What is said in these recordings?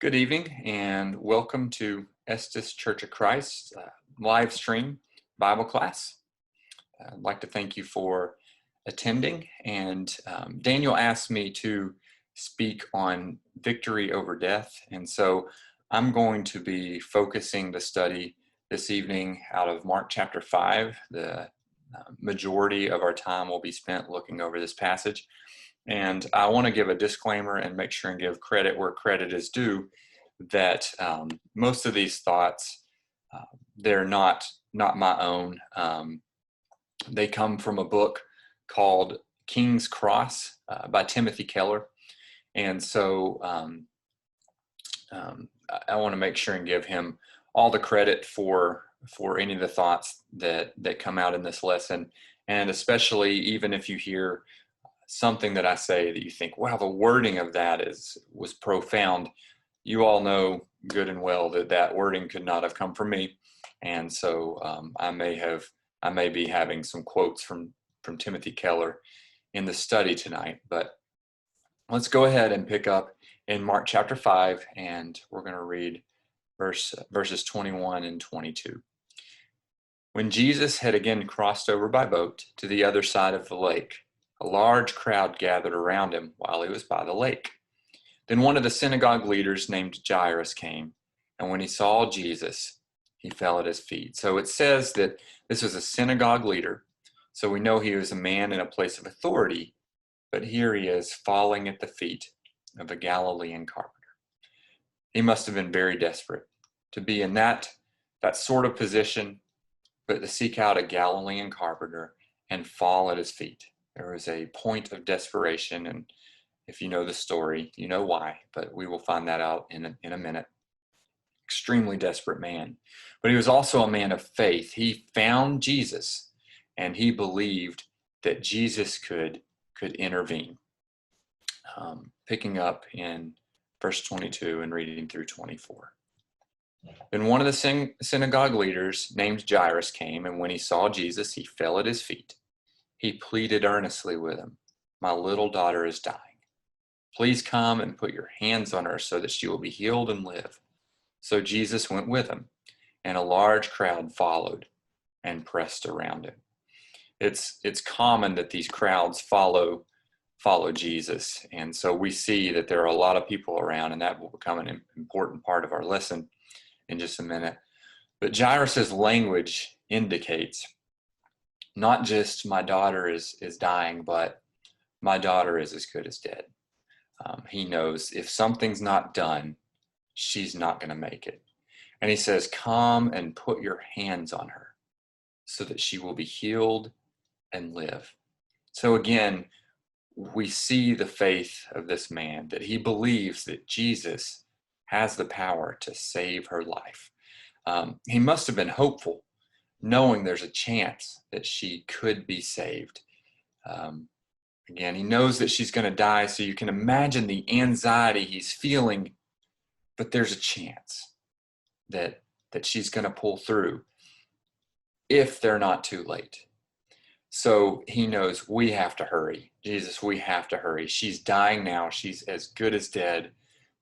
Good evening and welcome to Estes Church of Christ live stream Bible class. I'd like to thank you for attending, and Daniel asked me to speak on victory over death, and so I'm going to be focusing the study this evening out of Mark chapter 5. The majority of our time will be spent looking over this passage. And I want to give a disclaimer and make sure and give credit where credit is due, that most of these thoughts, they're not my own. They come from a book called King's Cross by Timothy Keller. And so I want to make sure and give him all the credit for any of the thoughts that come out in this lesson. And especially even if you hear something that I say that you think, wow, the wording of that was profound. You all know good and well that wording could not have come from me. And so I may be having some quotes from Timothy Keller in the study tonight. But let's go ahead and pick up in Mark chapter 5, and we're going to read verses 21 and 22. When Jesus had again crossed over by boat to the other side of the lake, a large crowd gathered around him while he was by the lake. Then one of the synagogue leaders named Jairus came, and when he saw Jesus, he fell at his feet. So it says that this was a synagogue leader, so we know he was a man in a place of authority, but here he is falling at the feet of a Galilean carpenter. He must have been very desperate to be in that sort of position, but to seek out a Galilean carpenter and fall at his feet. There was a point of desperation, and if you know the story, you know why, but we will find that out in a minute. Extremely desperate man. But he was also a man of faith. He found Jesus, and he believed that Jesus could intervene. Picking up in verse 22 and reading through 24. Then one of the synagogue leaders named Jairus came, and when he saw Jesus, he fell at his feet. He pleaded earnestly with him, "My little daughter is dying. Please come and put your hands on her so that she will be healed and live." So Jesus went with him, and a large crowd followed and pressed around him. It's common that these crowds follow Jesus, and so we see that there are a lot of people around, and that will become an important part of our lesson in just a minute. But Jairus's language indicates not just my daughter is dying, but my daughter is as good as dead. He knows if something's not done, she's not going to make it. And he says, "Come and put your hands on her so that she will be healed and live." So again, we see the faith of this man, that he believes that Jesus has the power to save her life. He must have been hopeful, knowing there's a chance that she could be saved. Again, he knows that she's going to die, so you can imagine the anxiety he's feeling, but there's a chance that she's going to pull through if they're not too late. So he knows, we have to hurry. Jesus, we have to hurry. She's dying now. She's as good as dead,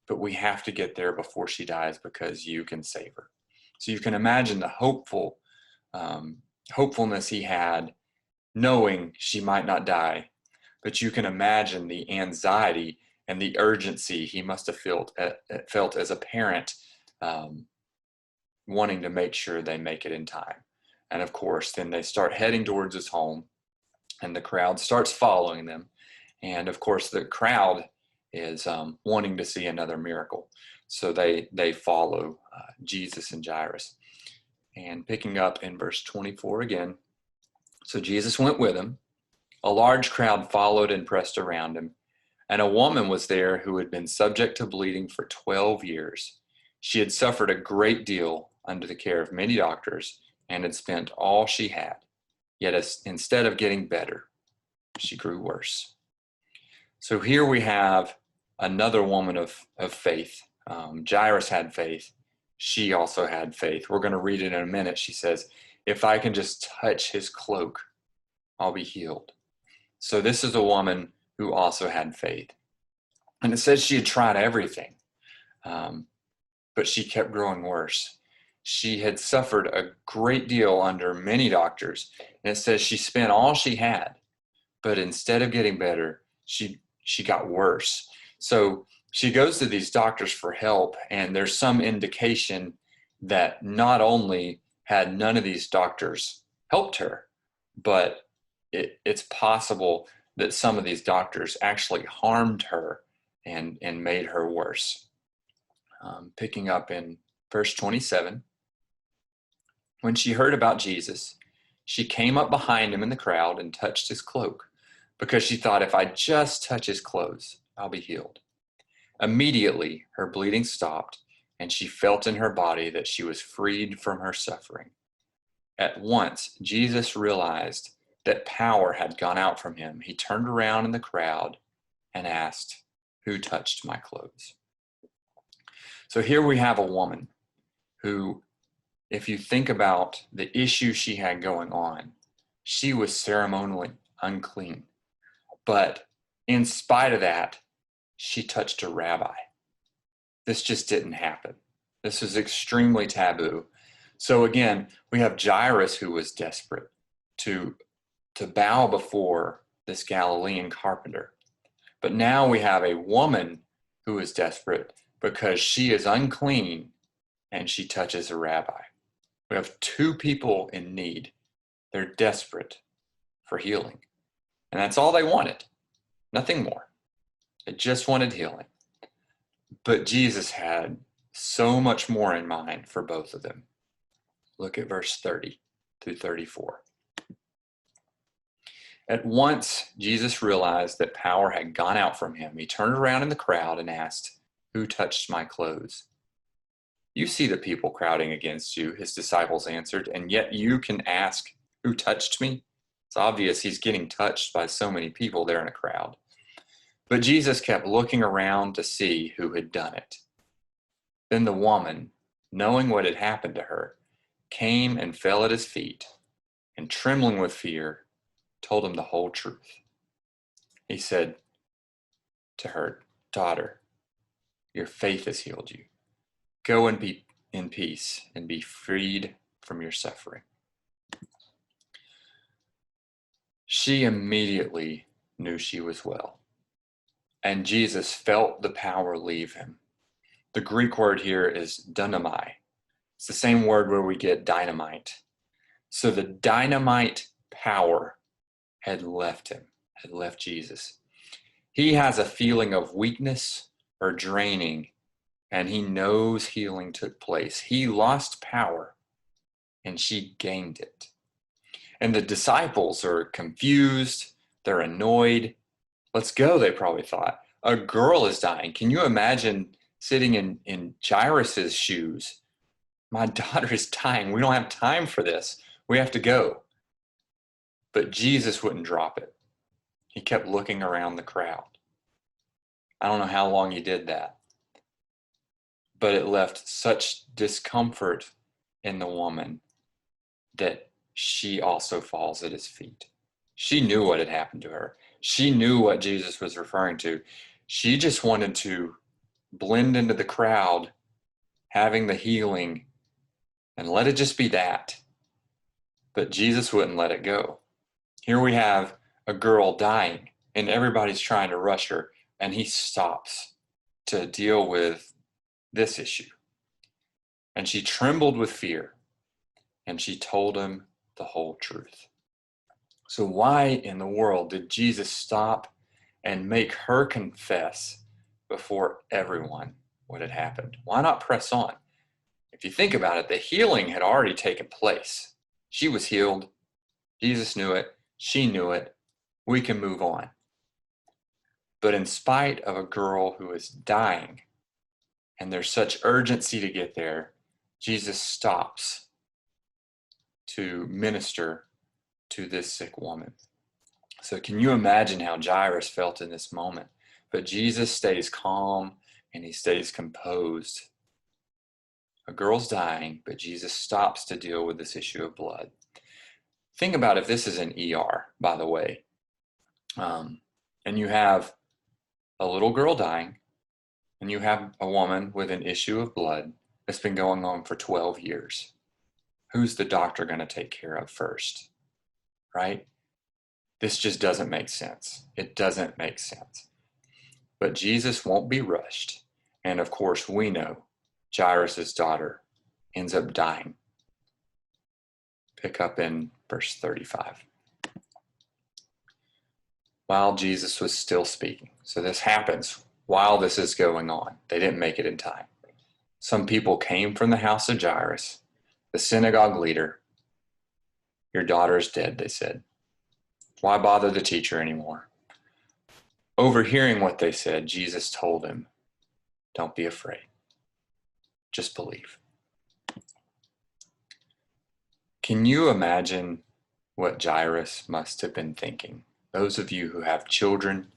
but we have to get there before she dies because you can save her. So you can imagine the hopefulness he had, knowing she might not die, but you can imagine the anxiety and the urgency he must have felt as a parent, wanting to make sure they make it in time. And of course, then they start heading towards his home, and the crowd starts following them. And of course, the crowd is wanting to see another miracle. So they follow Jesus and Jairus. And picking up in verse 24 again. So Jesus went with him. A large crowd followed and pressed around him. And a woman was there who had been subject to bleeding for 12 years. She had suffered a great deal under the care of many doctors and had spent all she had. Yet instead of getting better, she grew worse. So here we have another woman of faith. Jairus had faith. She also had faith. We're going to read it in a minute. She says, "If I can just touch his cloak, I'll be healed." So this is a woman who also had faith. And it says she had tried everything. Um, but she kept growing worse. She had suffered a great deal under many doctors. And it says she spent all she had, but instead of getting better, she got worse. So she goes to these doctors for help, and there's some indication that not only had none of these doctors helped her, but it's possible that some of these doctors actually harmed her and made her worse. Picking up in verse 27, when she heard about Jesus, she came up behind him in the crowd and touched his cloak, because she thought, if I just touch his clothes, I'll be healed. Immediately, her bleeding stopped, and she felt in her body that she was freed from her suffering. At once, Jesus realized that power had gone out from him. He turned around in the crowd and asked, "Who touched my clothes?" So here we have a woman who, if you think about the issue she had going on, she was ceremonially unclean. But in spite of that, she touched a rabbi. This just didn't happen. This was extremely taboo. So again, we have Jairus, who was desperate to bow before this Galilean carpenter. But now we have a woman who is desperate because she is unclean and she touches a rabbi. We have two people in need. They're desperate for healing. And that's all they wanted, nothing more. They just wanted healing. But Jesus had so much more in mind for both of them. Look at verse 30 through 34. At once, Jesus realized that power had gone out from him. He turned around in the crowd and asked, "Who touched my clothes?" "You see the people crowding against you," his disciples answered, "and yet you can ask, 'Who touched me?'" It's obvious he's getting touched by so many people there in a crowd. But Jesus kept looking around to see who had done it. Then the woman, knowing what had happened to her, came and fell at his feet, and trembling with fear, told him the whole truth. He said to her, "Daughter, your faith has healed you. Go and be in peace and be freed from your suffering." She immediately knew she was well, and Jesus felt the power leave him. The Greek word here is dunamai. It's the same word where we get dynamite. So the dynamite power had left him, had left Jesus. He has a feeling of weakness or draining, and he knows healing took place. He lost power, and she gained it. And the disciples are confused. They're annoyed. Let's go, they probably thought. A girl is dying. Can you imagine sitting in Jairus's shoes? My daughter is dying. We don't have time for this. We have to go. But Jesus wouldn't drop it. He kept looking around the crowd. I don't know how long he did that, but it left such discomfort in the woman that she also falls at his feet. She knew what had happened to her. She knew what Jesus was referring to. She just wanted to blend into the crowd, having the healing, and let it just be that. But Jesus wouldn't let it go. Here we have a girl dying, and everybody's trying to rush her, and he stops to deal with this issue. And she trembled with fear, and she told him the whole truth. So why in the world did Jesus stop and make her confess before everyone what had happened? Why not press on? If you think about it, the healing had already taken place. She was healed. Jesus knew it. She knew it. We can move on. But in spite of a girl who is dying, and there's such urgency to get there, Jesus stops to minister to this sick woman. So can you imagine how Jairus felt in this moment? But Jesus stays calm and he stays composed. A girl's dying, but Jesus stops to deal with this issue of blood. Think about if this is an ER, by the way, and you have a little girl dying, and you have a woman with an issue of blood that's been going on for 12 years. Who's the doctor going to take care of first? Right? This just doesn't make sense. It doesn't make sense. But Jesus won't be rushed. And of course, we know Jairus' daughter ends up dying. Pick up in verse 35. While Jesus was still speaking. So this happens while this is going on. They didn't make it in time. Some people came from the house of Jairus, the synagogue leader. Your daughter is dead, they said. Why bother the teacher anymore? Overhearing what they said, Jesus told him, don't be afraid. Just believe. Can you imagine what Jairus must have been thinking? Those of you who have children,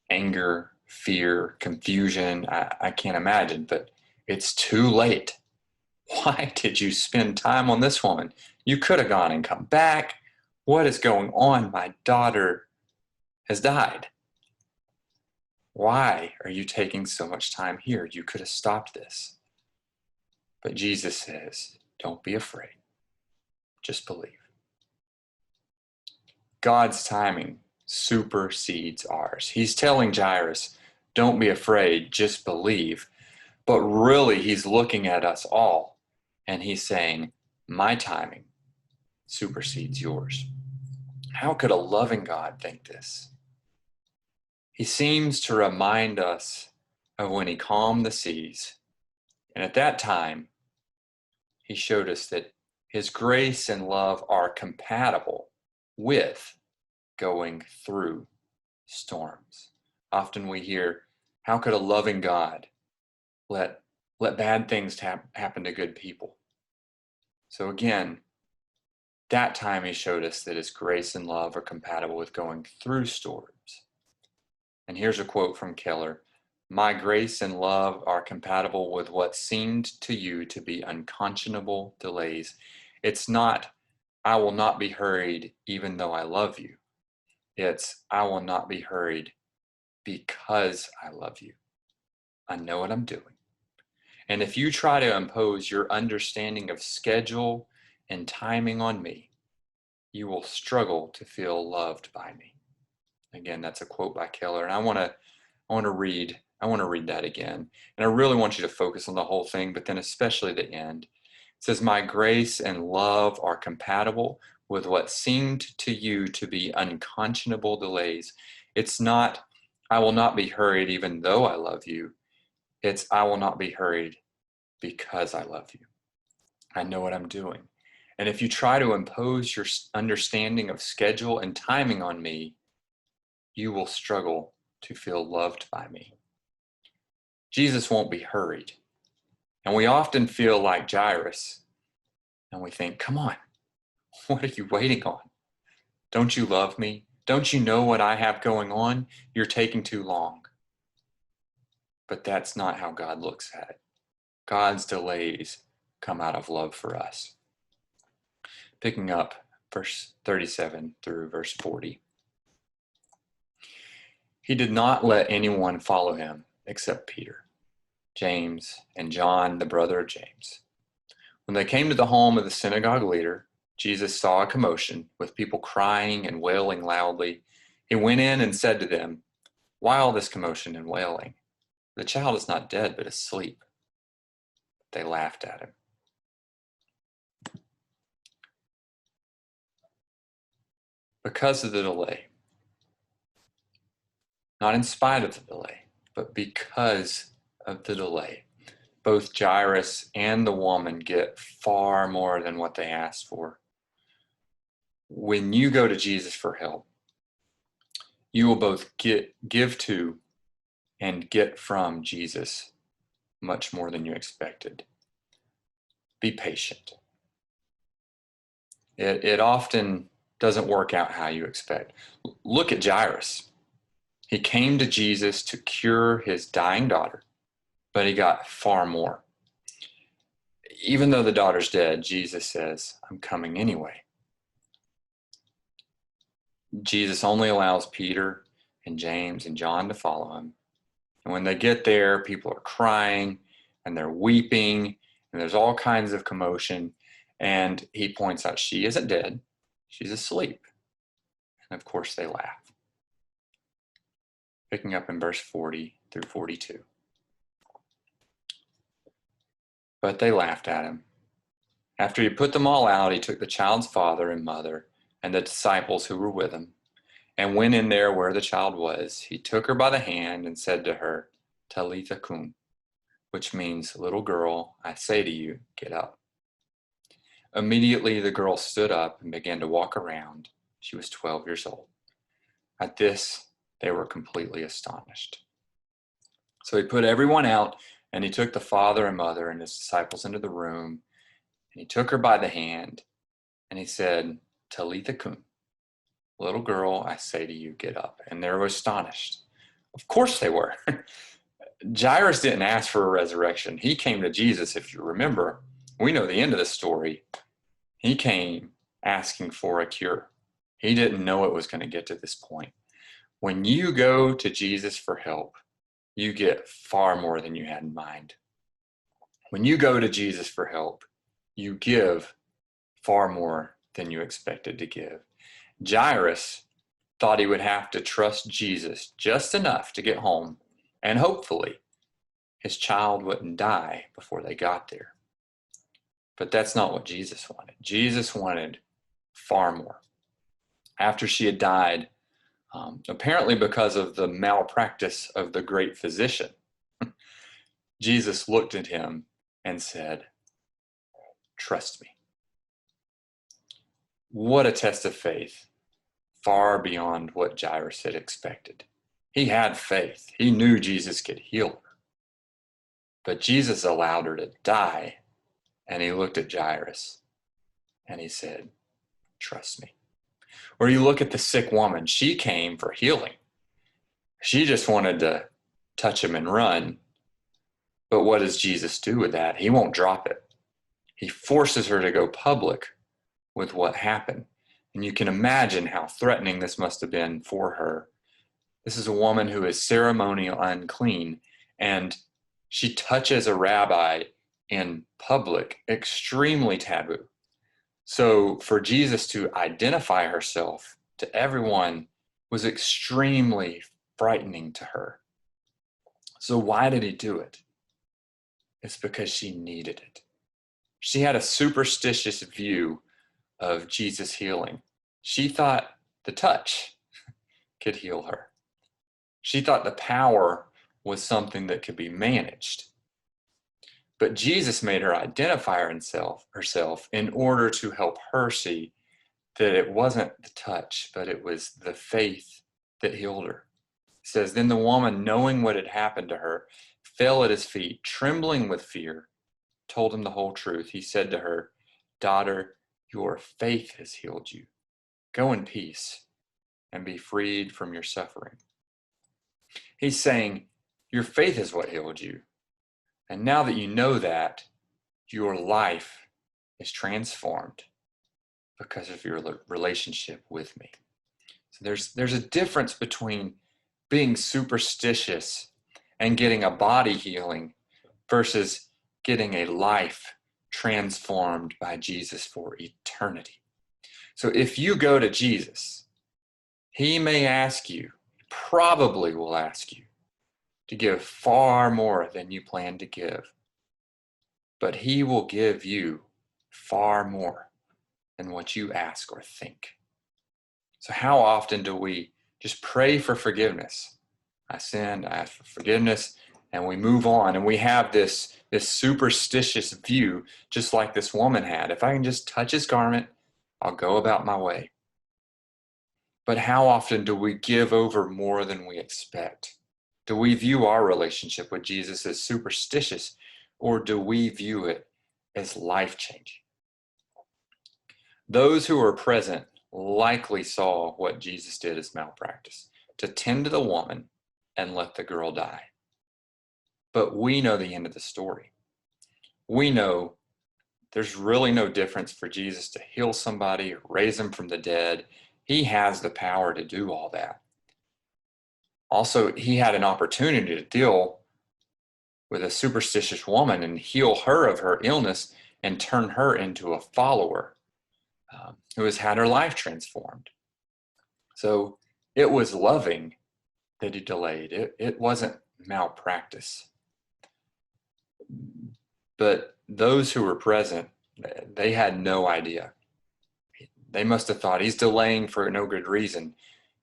anger, fear, confusion, I can't imagine, but it's too late. Why did you spend time on this woman? You could have gone and come back. What is going on? My daughter has died. Why are you taking so much time here? You could have stopped this. But Jesus says, don't be afraid. Just believe. God's timing supersedes ours. He's telling Jairus, don't be afraid, just believe. But really, he's looking at us all and he's saying, my timing supersedes yours. How could a loving God think this? He seems to remind us of when he calmed the seas. And at that time, he showed us that his grace and love are compatible with going through storms. Often we hear, how could a loving God let bad things happen to good people? So again, that time he showed us that his grace and love are compatible with going through storms. And here's a quote from Keller. My grace and love are compatible with what seemed to you to be unconscionable delays. It's not, I will not be hurried even though I love you. It's, I will not be hurried because I love you. I know what I'm doing. And if you try to impose your understanding of schedule and timing on me, you will struggle to feel loved by me. Again, that's a quote by Keller, and I want to read that again. And I really want you to focus on the whole thing, but then especially the end. It says, my grace and love are compatible with what seemed to you to be unconscionable delays. It's not, I will not be hurried even though I love you. It's, I will not be hurried because I love you. I know what I'm doing. And if you try to impose your understanding of schedule and timing on me, you will struggle to feel loved by me. Jesus won't be hurried. And we often feel like Jairus, and we think, come on, what are you waiting on? Don't you love me? Don't you know what I have going on? You're taking too long. But that's not how God looks at it. God's delays come out of love for us. Picking up verse 37 through verse 40. He did not let anyone follow him except Peter, James, and John, the brother of James. When they came to the home of the synagogue leader, Jesus saw a commotion with people crying and wailing loudly. He went in and said to them, why all this commotion and wailing? The child is not dead, but asleep. They laughed at him. Because of the delay, not in spite of the delay, but because of the delay, both Jairus and the woman get far more than what they asked for. When you go to Jesus for help, you will both give to and get from Jesus much more than you expected. Be patient. It often doesn't work out how you expect. Look at Jairus. He came to Jesus to cure his dying daughter, but he got far more. Even though the daughter's dead, Jesus says, I'm coming anyway. Jesus only allows Peter and James and John to follow him And when they get there, people are crying and they're weeping, and there's all kinds of commotion. And he points out, she isn't dead, she's asleep. And of course, they laugh. Picking up in verse 40 through 42. But they laughed at him. After he put them all out, he took the child's father and mother and the disciples who were with him, and went in there where the child was. He took her by the hand and said to her, Talitha cum, which means, little girl, I say to you, get up. Immediately the girl stood up and began to walk around. She was 12 years old. At this, they were completely astonished. So he put everyone out, and he took the father and mother and his disciples into the room, and he took her by the hand, and he said, Talitha cum, little girl, I say to you, get up. And they were astonished. Of course they were. Jairus didn't ask for a resurrection. He came to Jesus, if you remember. We know the end of the story. He came asking for a cure. He didn't know it was going to get to this point. When you go to Jesus for help, you get far more than you had in mind. When you go to Jesus for help, you give far more than you expected to give. Jairus thought he would have to trust Jesus just enough to get home, and hopefully his child wouldn't die before they got there. But that's not what Jesus wanted. Jesus wanted far more. After she had died, apparently because of the malpractice of the great physician, Jesus looked at him and said, trust me. What a test of faith, far beyond what Jairus had expected. He had faith. He knew Jesus could heal her. But Jesus allowed her to die, and he looked at Jairus and he said, trust me. Or you look at the sick woman, she came for healing. She just wanted to touch him and run. But what does Jesus do with that? He won't drop it. He forces her to go public with what happened. And you can imagine how threatening this must have been for her. This is a woman who is ceremonial unclean, and she touches a rabbi in public, extremely taboo. So for Jesus to identify herself to everyone was extremely frightening to her. So why did he do it? It's because she needed it. She had a superstitious view of Jesus healing. She thought the touch could heal her. She thought the power was something that could be managed. But Jesus made her identify herself in order to help her see that it wasn't the touch, but it was the faith that healed her. It says, then the woman, knowing what had happened to her, fell at his feet, trembling with fear, told him the whole truth. He said to her, daughter, your faith has healed you. Go in peace and be freed from your suffering. He's saying, your faith is what healed you. And now that you know that, your life is transformed because of your relationship with me. So there's a difference between being superstitious and getting a body healing versus getting a life transformed by Jesus for eternity. So if you go to Jesus, he may ask you, probably will ask you, to give far more than you plan to give. But he will give you far more than what you ask or think. So how often do we just pray for forgiveness? I sinned, I ask for forgiveness, and we move on, and we have this superstitious view, just like this woman had. If I can just touch his garment, I'll go about my way. But how often do we give over more than we expect? Do we view our relationship with Jesus as superstitious, or do we view it as life-changing? Those who were present likely saw what Jesus did as malpractice, to tend to the woman and let the girl die. But we know the end of the story. We know there's really no difference for Jesus to heal somebody, raise them from the dead. He has the power to do all that. Also, he had an opportunity to deal with a superstitious woman and heal her of her illness and turn her into a follower who has had her life transformed. So it was loving that he delayed. It wasn't malpractice. But those who were present, they had no idea. They must have thought he's delaying for no good reason.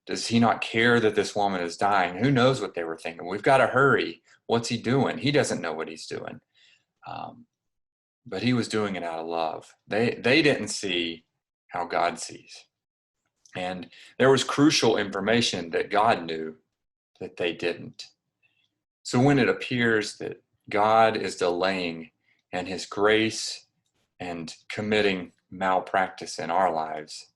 Does he not care that this woman is dying? Who knows what they were thinking? We've got to hurry. What's he doing? He doesn't know what he's doing. But he was doing it out of love. They didn't see how God sees. And there was crucial information that God knew that they didn't. So when it appears that God is delaying in his grace and committing malpractice in our lives,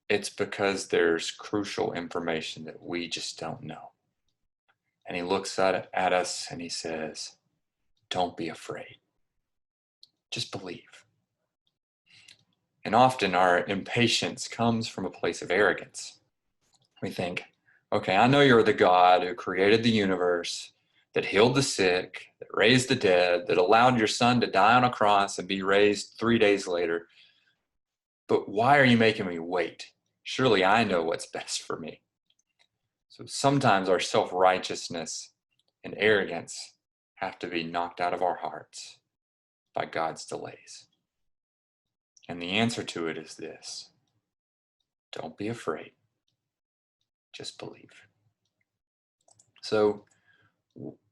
it's because there's crucial information that we just don't know. And he looks at us and he says, don't be afraid. Just believe. And often our impatience comes from a place of arrogance. We think, okay, I know you're the God who created the universe, that healed the sick, that raised the dead, that allowed your son to die on a cross and be raised 3 days later. But why are you making me wait? Surely I know what's best for me. So sometimes our self-righteousness and arrogance have to be knocked out of our hearts by God's delays. And the answer to it is this: don't be afraid, just believe. So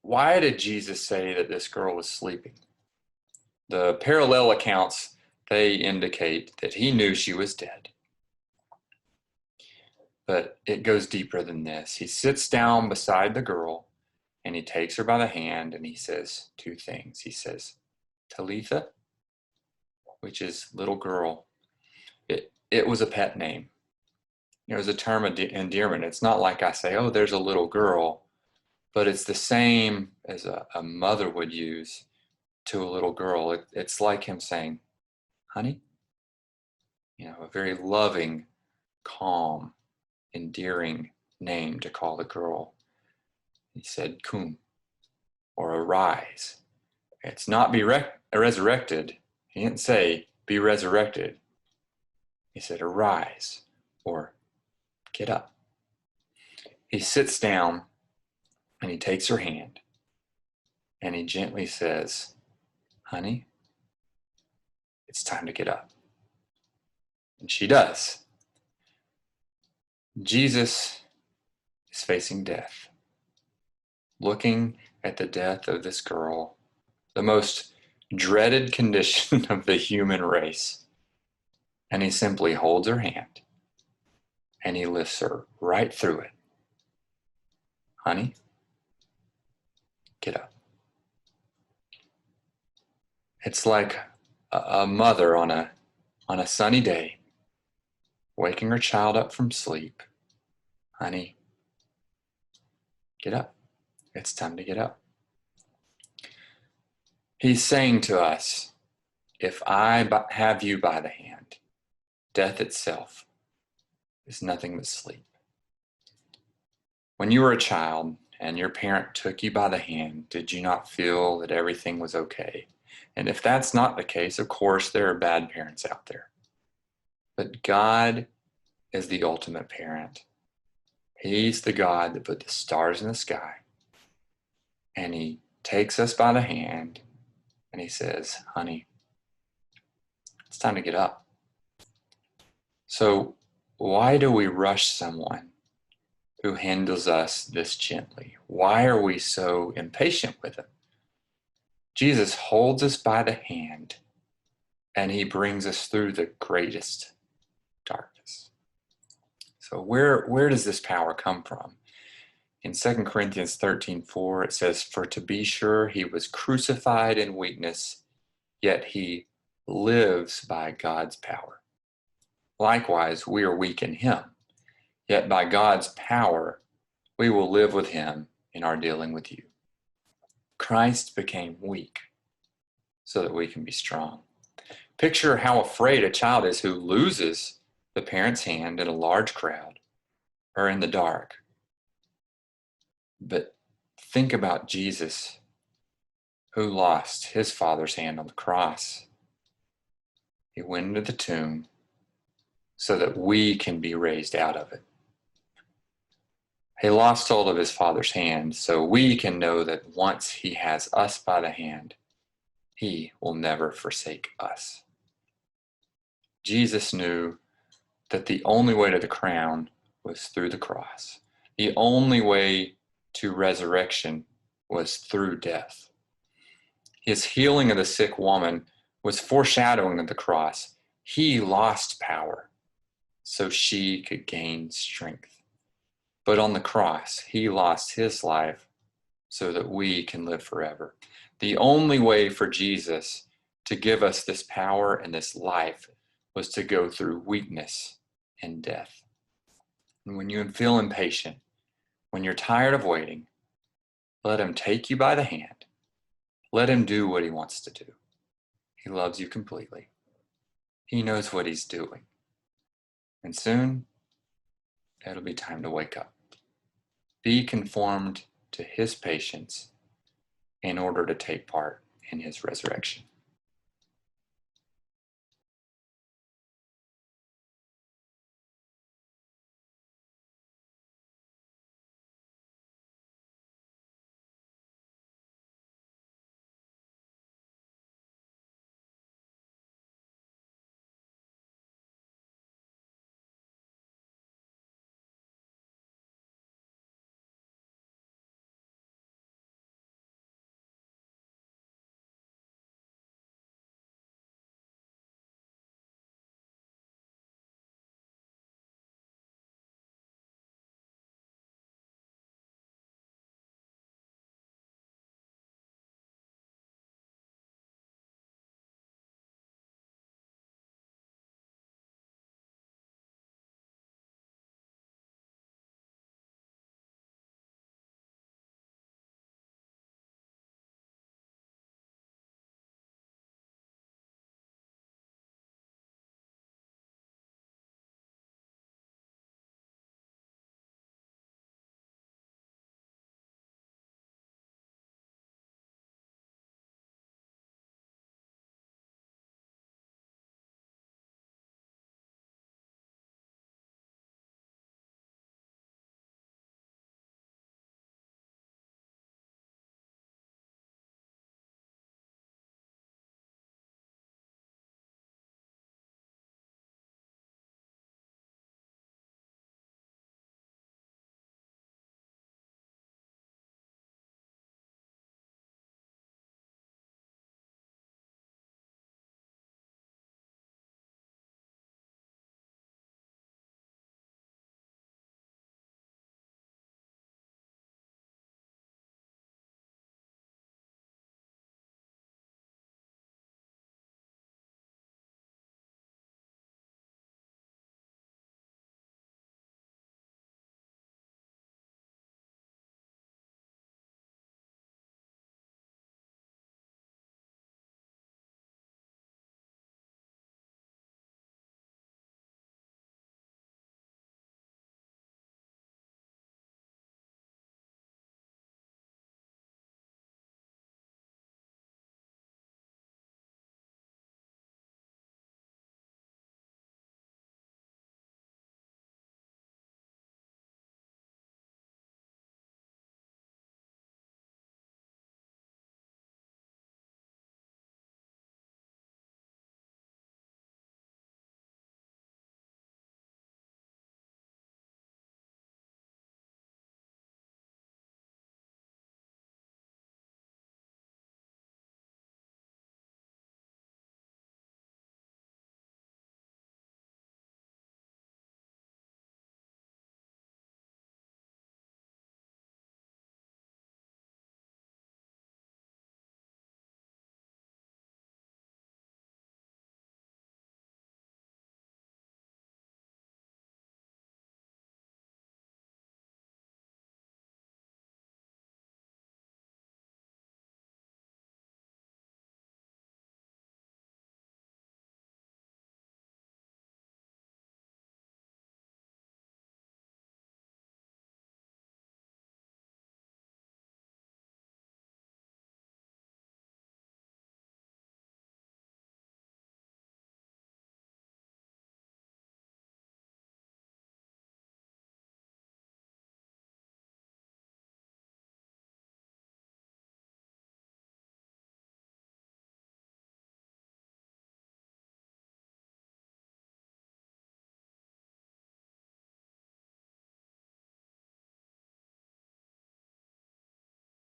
why did Jesus say that this girl was sleeping? The parallel accounts, they indicate that he knew she was dead. But it goes deeper than this. He sits down beside the girl and he takes her by the hand and he says two things. He says, Talitha, which is little girl. It was a pet name. It was a term of endearment. It's not like I say, oh, there's a little girl, but it's the same as a mother would use to a little girl. It's like him saying, honey, a very loving, calm, endearing name to call the girl. He said, cum, or arise. It's not be resurrected. He didn't say be resurrected. He said arise, or get up. He sits down and he takes her hand and he gently says, honey, it's time to get up. And she does. Jesus is facing death, looking at the death of this girl, the most dreaded condition of the human race. And he simply holds her hand and he lifts her right through it. Honey, get up. It's like a mother on a sunny day, waking her child up from sleep. Honey, get up. It's time to get up. He's saying to us, if I have you by the hand, death itself is nothing but sleep. When you were a child and your parent took you by the hand, did you not feel that everything was okay? And if that's not the case, of course, there are bad parents out there. But God is the ultimate parent. He's the God that put the stars in the sky. And he takes us by the hand and he says, honey, it's time to get up. So why do we rush someone who handles us this gently? Why are we so impatient with him? Jesus holds us by the hand and he brings us through the greatest darkness. So where does this power come from? In 2 Corinthians 13:4, it says, for to be sure he was crucified in weakness, yet he lives by God's power. Likewise, we are weak in him, yet by God's power, we will live with him in our dealing with you. Christ became weak so that we can be strong. Picture how afraid a child is who loses the parent's hand in a large crowd or in the dark. But think about Jesus, who lost his Father's hand on the cross. He went into the tomb so that we can be raised out of it. He lost hold of his Father's hand so we can know that once he has us by the hand, he will never forsake us. Jesus knew that the only way to the crown was through the cross. The only way to resurrection was through death. His healing of the sick woman was foreshadowing of the cross. He lost power so she could gain strength. But on the cross, he lost his life so that we can live forever. The only way for Jesus to give us this power and this life was to go through weakness and death. And when you feel impatient, when you're tired of waiting, let him take you by the hand. Let him do what he wants to do. He loves you completely. He knows what he's doing. And soon, it'll be time to wake up. Be conformed to his patience in order to take part in his resurrection.